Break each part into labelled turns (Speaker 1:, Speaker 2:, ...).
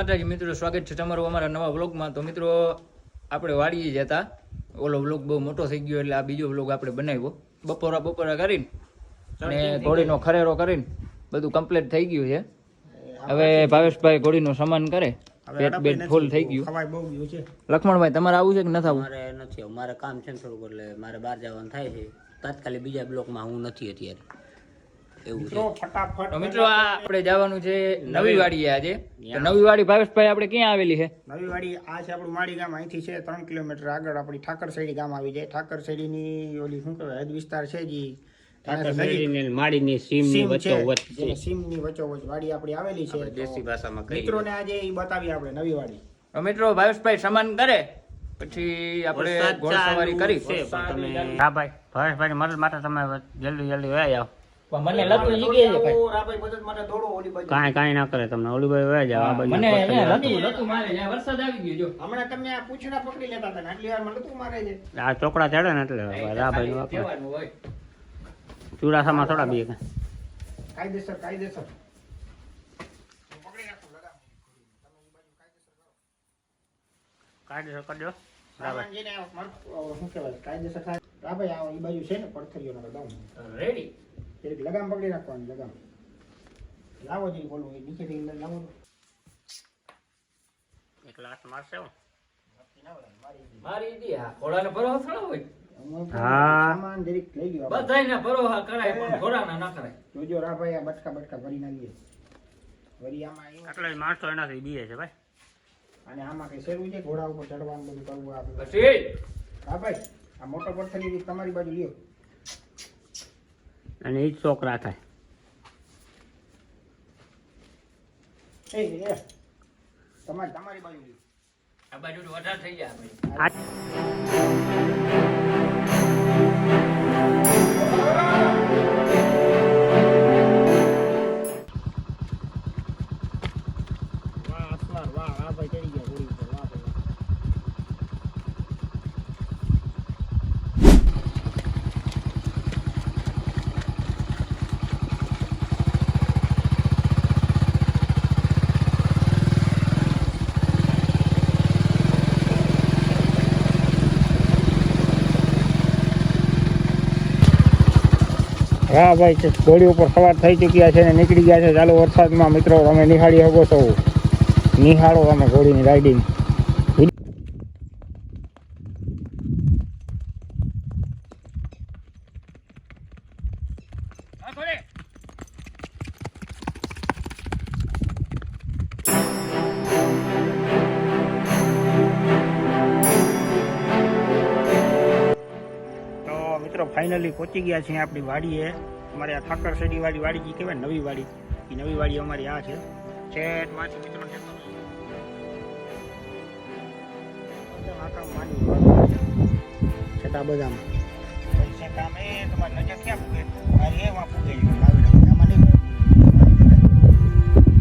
Speaker 1: માતાજી મિત્રો, સ્વાગત છે તમારું અમારા નવા વ્લોગમાં। તો મિત્રો આપણે વાડીએ જતા, ઓલો વ્લોગ બહુ મોટો થઈ ગયો એટલે આ બીજો વ્લોગ આપણે બનાવ્યો। બપોરા કરીને અને ઘોડીનો ખરેરો કરીને બધું કમ્પ્લીટ થઈ ગયું છે। હવે ભાવેશભાઈ ઘોડીનો સામાન કરે, પેટ બેટ ફૂલ થઈ ગયું। લક્ષ્મણભાઈ તમારે આવું છે કે નથી આવું?
Speaker 2: મારે નથી, મારે કામ છે થોડુંક, એટલે મારે બહાર જવાનું થાય છે તાત્કાલિક। બીજા બ્લોકમાં હું નથી અત્યારે, એવું છે।
Speaker 1: તો મિત્રો આ આપણે જવાનું છે નવી વાડી આજે। તો નવી વાડી ભાવેશભાઈ આપણે ક્યાં આવેલી છે?
Speaker 3: નવી વાડી આ છે આપણું માળી ગામ, અહીંથી છે 3 કિલોમીટર આગળ આપણી ઠાકરસેડી ગામ આવી જાય। ઠાકરસેડીની ઓલી શું કહેવાય હદ વિસ્તાર છે જી,
Speaker 2: માડીની સીમની વચ્ચોવચ્ચ
Speaker 3: સીમની વચ્ચોવચ્ચ વાડી આપણી આવેલી છે।
Speaker 2: દેશી ભાષામાં કહીએ
Speaker 3: મિત્રોને આજે એ બતાવી આપણે નવી વાડી।
Speaker 1: તો મિત્રો ભાવેશભાઈ સામાન કરે પછી આપણે ઘોડસવારી કરી।
Speaker 2: હા ભાઈ, ભાવેશભાઈ મદદ માટે તમે જલ્દી વયા જાઓ।
Speaker 1: મને લતું જીગે છે ભાઈ,
Speaker 3: રાભાઈ મદદ માટે દોડો ઓલી બાજુ।
Speaker 2: કાંઈ ના કરે તમને, ઓલી ભાઈ વયા જાઓ। આ બાજુ
Speaker 1: મને લતું મારે, જ્યાં વરસાદ આવી ગયો જો
Speaker 3: હમણાં તમને આ પૂંછડા પકડી લેતા હતા ને આટલી વારમાં લતું મારે છે।
Speaker 2: આ ચોકડા ચડે ને એટલે રાભાઈ નું
Speaker 1: કહેવાનું હોય।
Speaker 2: ચુડાસામાં થોડા બે
Speaker 3: કાયદેસર કાયદેસર
Speaker 2: કાયદેસર કરજો
Speaker 3: સામાન જેને શું કહેવાય કાયદેસર થાય। રાભાઈ આ એ બાજુ છે ને પડથરીઓનો લગામ
Speaker 1: રેડી,
Speaker 3: એક લગામ પકડી રાખવાની, લગામ લાવો જઈ બોલવું એ નીચેથી લાવો।
Speaker 2: એક લાસ્ટ મારશે
Speaker 1: મારી દી આ ઘોડાને ભરોહો થોડો હોય।
Speaker 2: હા,
Speaker 3: સામાન જરીક લઈ ગયો
Speaker 1: બધાયને ભરોહા કરાય પણ ઘોડાના ના કરાય।
Speaker 3: જોજો રાભાઈ આ બટકા ભરી ના લઈએ વળી આમાં
Speaker 2: એટલે માણસો એનાથી બીએ છે ભાઈ।
Speaker 3: અને આમાં કઈ શેરવું છે ઘોડા ઉપર ચડવાનું બધું કરવું આપણે।
Speaker 1: પછી
Speaker 3: રાભાઈ આ મોટો પથ્થર તમારી બાજુ લ્યો
Speaker 2: અને એ જ શોખ રાખાય।
Speaker 3: એ તમારી બાજુ લ્યો,
Speaker 1: આ બાજુ વધારે થઈ જાય ભાઈ।
Speaker 3: વાહ અસવાર વાહ રાભાઈ ચડી ગયા ઘોડી ઉપર, વાહ ભાઈ વાહ ભાઈ ઘોડી ઉપર સવાર થઈ ચૂક્યા છે ને નીકળી ગયા છે। ચાલો વરસાદમાં મિત્રો તમે નિહાળી શકો છો, નિહાળો તમે ઘોડીની રાઇડિંગ। તો મિત્રો ફાઇનલી પહોંચી ગયા છીએ આપણી વાડીએ। અમારે આ ઠાકરસેડી વાડી જે કહેવાય નવી વાડી, એ નવી વાડી અમારી આ છે। છેટમાંથી મિત્રો છેટા બધામાં છેટામે તમારી નજર ક્યાં પૂગે? એમાં પૂગે આમાં નહીં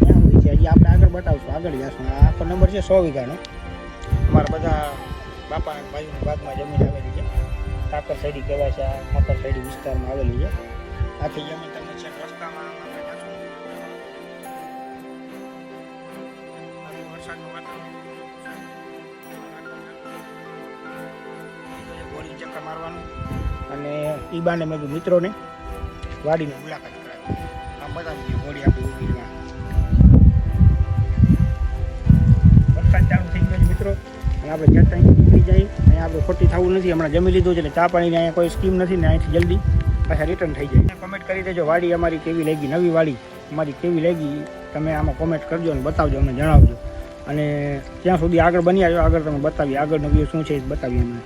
Speaker 3: ક્યાં હોય છે હજી આપણે આગળ બતાવશું, આગળ જશું। આ આખો નંબર છે 100 વીઘાનો। અમારા બધા બાપા અને ભાઈઓના ભાગમાં જમીન આવેલી છે। ઠાકરસેડી કહેવાય છે, આ ઠાકરસેડી વિસ્તારમાં આવેલી છે। આથી જમીન તમને છે રસ્તામાં વરસાદનું વાતાવરણ, ઘોડી ચક્કર મારવાનું અને ઈ બાને મેં મિત્રોને વાડીની મુલાકાત કરાવી, આમ બતાવી દીધી ઘોડી આપણી ઉભીમાં। વરસાદ ચાલુ થઈ ગયો છે મિત્રો, અને આપણે જ્યાં ત્યાં નીકળી જાય અહીંયા આપણે ખોટી થવું નથી। હમણાં જમી લીધું છે એટલે ચા પાણીની અહીંયા કોઈ સ્કીમ નથી ને અહીંથી જલ્દી પાછા રિટર્ન થઈ જાય। કોમેન્ટ કરી દેજો વાડી અમારી કેવી લાગી, નવી વાડી અમારી કેવી લાગી, તમે આમાં કોમેન્ટ કરજો અને બતાવજો, અમને જણાવજો। અને ત્યાં સુધી આગળ બન્યા છો, આગળ તમે બતાવીએ આગળનો વ્યૂ શું છે એ બતાવીએ અમે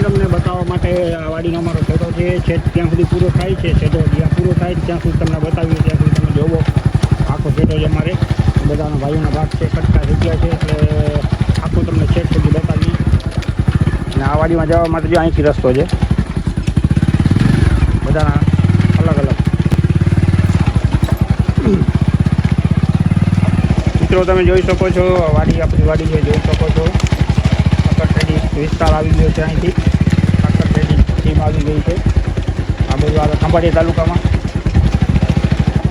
Speaker 3: તમને બતાવવા માટે। આ વાડીનો અમારો છેડો છે, ત્યાં સુધી પૂરો થાય છે છેડો, જ્યાં પૂરો થાય ત્યાં સુધી તમને બતાવીએ, ત્યાં સુધી તમે જોવો આખો છેડો છે અમારે। બધાના ભાઈઓના ભાગ છે, કટકા જગ્યા છે એટલે આખું તમને છેડ સુધી બતાવીએ। અને આ વાડીમાં જવા માટે જો અહીંથી રસ્તો છે, બધાના અલગ અલગ। મિત્રો તમે જોઈ શકો છો વાડી આપણી વાડી છે, જોઈ શકો છો ઠાકરસેડી વિસ્તાર આવી ગયો છે। અહીંથી ઠાકરસેડી ટીમ આવી ગઈ છે। આ બધું આવે ખંભાળિયા તાલુકામાં,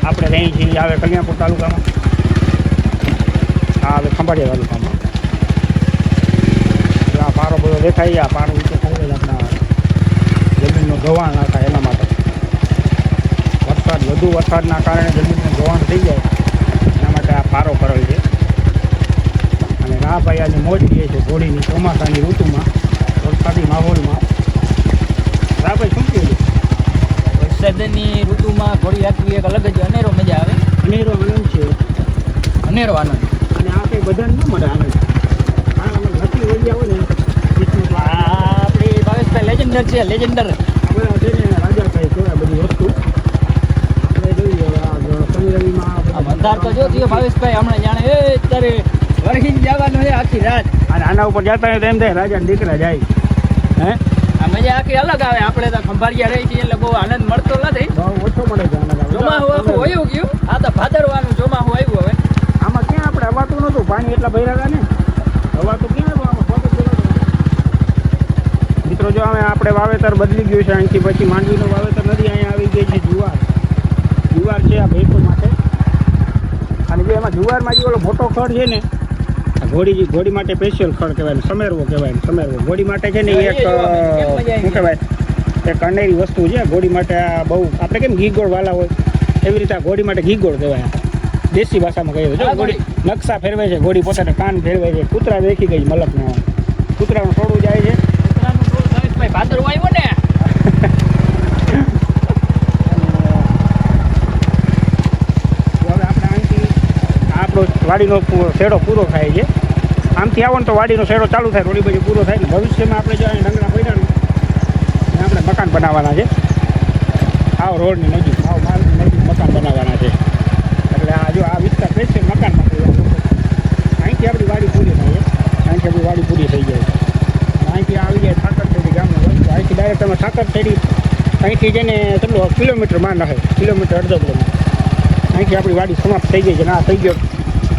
Speaker 3: આપણે રહી છીએ આવે કલ્યાણપુર તાલુકામાં। આ હવે ખંભાળિયા તાલુકામાં આ પારો બધો દેખાય આ પારો ઊંચો થાય એટલે આપણા જમીનનું ધોવાણ ના થાય એના માટે વધુ વરસાદના કારણે જમીનનું ધોવાણ થઈ જાય એના માટે આ પારો કરેલ છે અને રાહભાઈ આજે મોજ લે છે ઘોડીની ચોમાસાની ઋતુમાં વરસાદી માહોલમાં. રાહભાઈ શું કહ્યું?
Speaker 1: વરસાદની ઋતુમાં ઘોડી હાંકવી એક અલગ જ અનેરો મજા આવે.
Speaker 3: અનેરો આનંદ છે
Speaker 1: અનેરો આનંદ.
Speaker 3: અને આ કંઈ બધાને ન મળે આનંદ. નથી વળી આવો ને
Speaker 1: આપણી ભાવેશભાઈ લેજેન્ડર છે, લેજેન્ડર.
Speaker 3: આપણે છે ને રાજાભાઈ કહેવાય બધી વસ્તુ. આપણે જોઈએ શનિ રવિમાં
Speaker 1: અંધાર તો જો થયો ભાવેશભાઈ હમણાં જાણે એ અત્યારે વરહીને જવાનું છે આખી રાત.
Speaker 3: અને આના ઉપર જતા હોય તો એમ થાય રાજા દીકરા જાય. હે
Speaker 1: આ મજા આખી અલગ આવે. આપણે તો ખંભાળિયા રહી છીએ એટલે બહુ આનંદ મળતો નથી.
Speaker 3: બહુ ઓછો મળે છે આનંદ.
Speaker 1: ચોમાસું આખું વયું ગયું. આ તો ભાદરવાનું ચોમાસું આવ્યું હવે.
Speaker 3: આમાં ક્યાં આપણે હવાતું નહોતું, પાણી એટલા ભર્યા હતા ને હવાતું ક્યાં હતું આમાં પગ જ ભરાતો. મિત્રો જો હવે આપણે વાવેતર બદલી ગયું છે. અહીંથી પછી માંડવીનું વાવેતર નથી, અહીંયા આવી ગઈ છે જુવાર. જુવાર છે આ ભેંસો માટે. અને જે એમાં જુવારમાં જે ઓલો મોટો ખડ છે ને ઘોડી માટે સ્પેશિયલ ખડ કહેવાય ને સમેરવો કહેવાય ને સમેરવો. ઘોડી માટે છે ને એક શું કહેવાય એક અનેરી વસ્તુ છે ઘોડી માટે. આ બહુ આપણે કેમ ઘી ગોળ વાલા હોય એવી રીતે આ ઘોડી માટે ઘી ગોળ કહેવાય. દેશી ભાષામાં કહેવાય છે. ઘોડી નકશા ફેરવે છે, ઘોડી પોતાને કાન ફેરવે છે. કૂતરા દેખી ગઈ મલકના. કૂતરાનું થોડું જાય છે.
Speaker 1: કૂતરાનું થોડું ભાવેશભાઈ ભાદરવું આવ્યું ને.
Speaker 3: હવે આપણે અહીંથી આપણો વાડીનો શેડો પૂરો થાય છે. આમથી આવો ને તો વાડીનો શેડો ચાલુ થાય, રોડી બાજુ પૂરો થાય ને ભવિષ્યમાં આપણે જો અહીં ડંગરા પડ્યા ને આપણે મકાન બનાવવાના છે. આવ રોડની નજીક, આવ માર્ગની નજીક મકાન બનાવવાના છે. એટલે આ જો આ વિસ્તાર સ્પેશિયલ મકાન માટે અહીંથી આપણી વાડી પૂરી થાય છે. અહીંથી આપણી વાડી પૂરી થઈ જાય છે. અહીંથી આવી જાય ઠાકરશેડી ગામનો રસ્તો. અહીંથી ડાયરેક્ટ તમે ઠાકરશેડી અહીંથી જઈને કેટલું કિલોમીટર માં નાખે, કિલોમીટર અડધો કિલોમીટર અહીંથી આપણી વાડી સમાપ્ત થઈ ગઈ છે. ના થઈ ગયો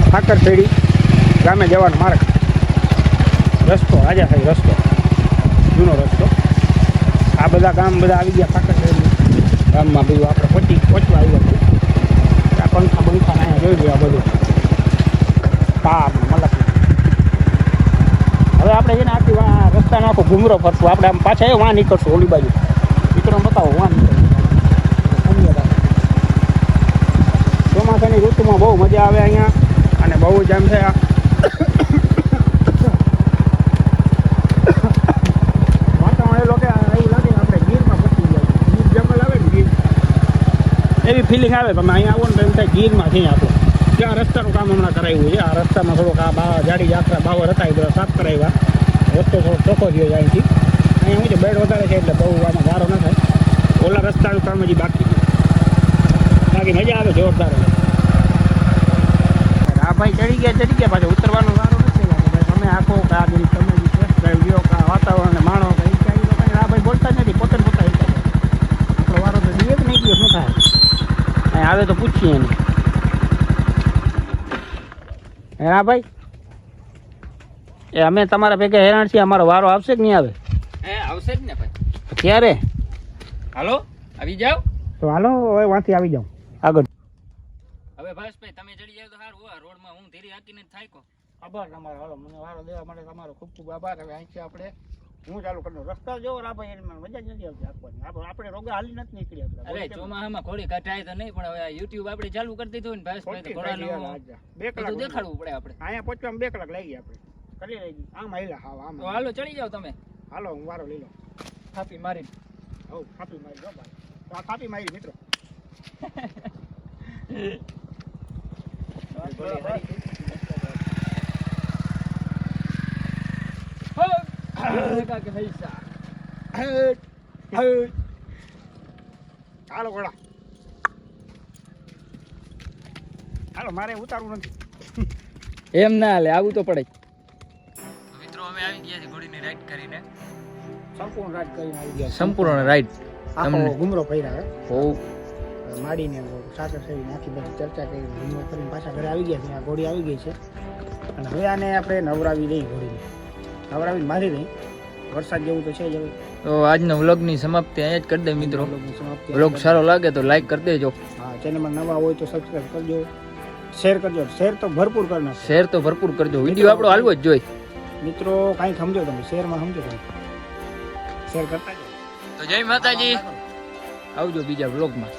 Speaker 3: ઠાકરશેડી ગામે જવાનો માર્ગ. રસ્તો રાજા થાય રસ્તો, જૂનો રસ્તો. આ બધા ગામ બધા આવી ગયા ઠાકરશેડી ગામમાં. બધું આપણે પહોંચવા આવ્યા છીએ. આ પંખા બંખા અહીંયા જોઈ લો આ બધું તાપ મલક. હવે આપણે છે ને આખી રસ્તાનો આખો ઘૂમરો ફરશું. આપણે આમ પાછા એ વાં નીકળશું ઓલી બાજુ. મિત્રોને બતાવો વાં નીકળશું. ચોમાસાની ઋતુમાં બહુ મજા આવે અહીંયા અને બહુ જ આમ છે વાતાવરણ એ લોકો એવું લાગે આપણે ગીરમાં પતી જાય. ગીર જંગલ આવે ને ગીર એવી ફિલિંગ આવે. તમે અહીંયા આવો ને તો એમ થાય ગીરમાં થઈ આપણું. ત્યાં રસ્તાનું કામ હમણાં કરાવ્યું છે. આ રસ્તામાં થોડોક આ જાડી યાત્રા બાવર હતા એ બધા સાફ કરાવ્યા. રસ્તો થોડો ચોખ્ખો થયો છે અહીંથી. અહીંયા શું છે બેડ વધારે છે એટલે બહુ આમાં ગારો ન થાય. ઓલા રસ્તાનું કામ હજી બાકી મજા આવે જોરદાર. આ ભાઈ ચડી ગયા પાછા ઉતરવાનો વારો નથી. ભાઈ તમે આખો આ તમે ટેસ્ટ ડ્રાઈવ લ્યો કા વાતાવરણને માણો કંઈ આ ભાઈ બોલતા જ નથી. પોતે પોતા આપણો વારો તો દીએ જ નહીં ગયો શું થાય. અહીં આવે તો પૂછીએ એને. હા ભાઈ એ અમે તમારા ભેગા હેરાન છીએ. અમારો વારો આવશે કે નહીં આવે?
Speaker 1: આવશે જ ને ભાઈ.
Speaker 3: ક્યારે?
Speaker 1: હાલો આવી જાવ
Speaker 3: તો હાલો હવે વાંથી આવી જાઉં આગળ.
Speaker 1: હવે ભાવેશભાઈ તમે ચડી જાવ તો સારું. રોડમાં હું ધીરે હાકીને થાય કો.
Speaker 3: આભાર તમારો. હાલો મને વારો દેવા માટે તમારો ખૂબ ખૂબ આભાર. હવે અહીંથી આપણે હું ચાલુ કરી દઉં. રસ્તા જોવો રાભાઈ એની મજા જ નથી આવતી આખવાની. આપણે રોગા હાલી નથી નીકળી આવતા.
Speaker 1: અરે ચોમાસામાં ઘોડી કટાય તો નહીં પણ હવે યુટ્યુબ આપણે ચાલુ કરી દીધું ને ભાવેશભાઈ તો ઘોડાનું
Speaker 3: 2 કલાક
Speaker 1: દેખાડવું પડે આપણે.
Speaker 3: અહીંયા પહોંચવામાં 2 કલાક લાગી આપણે. કરી લઈ ગઈ આમ હાઈલા હાવ આમ.
Speaker 1: તો હાલો ચડી જાવ તમે.
Speaker 3: હાલો હું વારો લઈ લો.
Speaker 1: થાપી મારી.
Speaker 3: હવ થાપી મારી જો ભાઈ. તો આ થાપી મારી મિત્રો. હાલો ઘોડા હાલો. મારે ઉતારવું નથી.
Speaker 1: એમ ના હાલે, આવું તો પડે. મિત્રો અમે આવી ગયા છે ઘોડીની રાઈડ કરીને.
Speaker 3: સંપૂર્ણ રાઈડ કરીને આવી ગયા.
Speaker 1: સંપૂર્ણ રાઈડ
Speaker 3: આખો ઘૂમરો ફર્યા હે.
Speaker 1: બહુ
Speaker 3: માડીને સાથે થઈ નાખી બધી ચર્ચા કરી ઘૂમરો કરીને પાછા ઘરે આવી ગયા છે. આ ઘોડી આવી ગઈ છે અને હવે આને આપણે નવરાવી દઈ. ઘોડીને નવરાવીને મારી દઈ. વરસાદ જેવું તો છે જ હવે.
Speaker 1: તો આજનો વ્લોગની સમાપ્તિ અહીંયા જ કરી દે મિત્રો.
Speaker 3: વ્લોગની સમાપ્તિ.
Speaker 1: વ્લોગ સારો લાગે તો લાઈક કરી દેજો.
Speaker 3: હા ચેનલમાં નવા હોય તો સબસ્ક્રાઈબ કરજો. શેર કરજો, શેર તો ભરપૂર કરી નાખો
Speaker 1: શેર તો ભરપૂર કરજો, વિડીયો આપણો હાલવો જ જોઈએ.
Speaker 3: મિત્રો. કાંઈક સમજો તમે, શેરમાં સમજો તમે, શેર કરતા જાઓ.
Speaker 1: તો જય માતાજી, આવજો બીજા વ્લોગમાં.